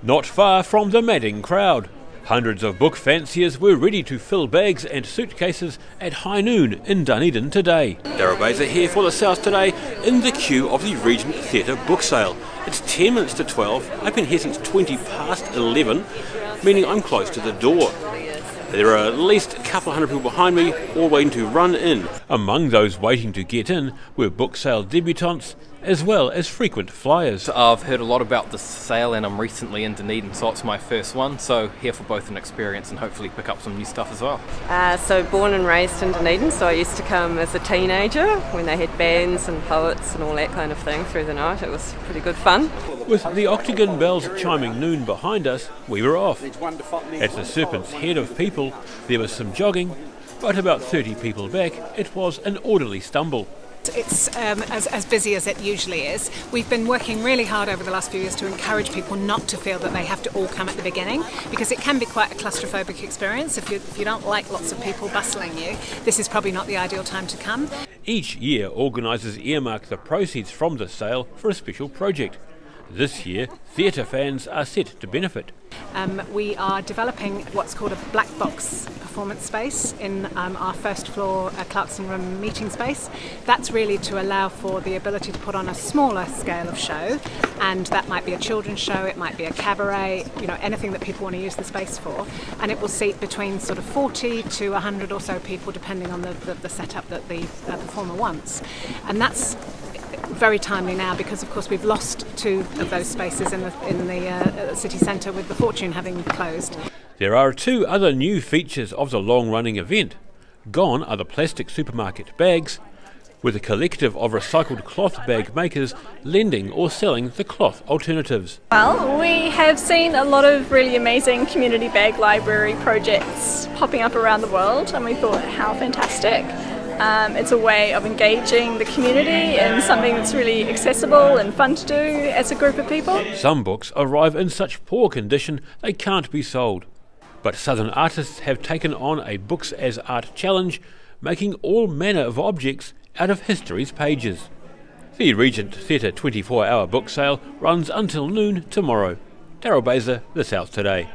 Not far from the madding crowd. Hundreds of book fanciers were ready to fill bags and suitcases at high noon in Dunedin today. Daryl Baser here for the South Today in the queue of the Regent Theatre book sale. It's 10 minutes to 12. I've been here since 20 past 11, meaning I'm close to the door. There are at least a couple of hundred people behind me, all waiting to run in. Among those waiting to get in were book sale debutantes, as well as frequent flyers. I've heard a lot about this sale and I'm recently in Dunedin, so it's my first one. So here for both an experience and hopefully pick up some new stuff as well. So born and raised in Dunedin, so I used to come as a teenager when they had bands and poets and all that kind of thing through the night. It was pretty good fun. With the Octagon bells chiming noon behind us, we were off. At the Serpent's Head of people, there was some jogging, but about 30 people back, it was an orderly stumble. It's as busy as it usually is. We've been working really hard over the last few years to encourage people not to feel that they have to all come at the beginning, because it can be quite a claustrophobic experience. If you don't like lots of people bustling you, this is probably not the ideal time to come. Each year, organisers earmark the proceeds from the sale for a special project. This year, theatre fans are set to benefit. We are developing what's called a black box performance space in our first floor Clarkson Room meeting space. That's really to allow for the ability to put on a smaller scale of show, and that might be a children's show, it might be a cabaret, anything that people want to use the space for, and it will seat between sort of 40 to 100 or so people depending on the setup that the performer wants. And that's very timely now because of course we've lost two of those spaces in the city centre with the Fortune having closed. There are two other new features of the long-running event. Gone are the plastic supermarket bags, with a collective of recycled cloth bag makers lending or selling the cloth alternatives. Well, we have seen a lot of really amazing community bag library projects popping up around the world, and we thought, how fantastic. It's a way of engaging the community in something that's really accessible and fun to do as a group of people. Some books arrive in such poor condition they can't be sold. But Southern artists have taken on a Books as Art challenge, making all manner of objects out of history's pages. The Regent Theatre 24-hour book sale runs until noon tomorrow. Daryl Baser, The South Today.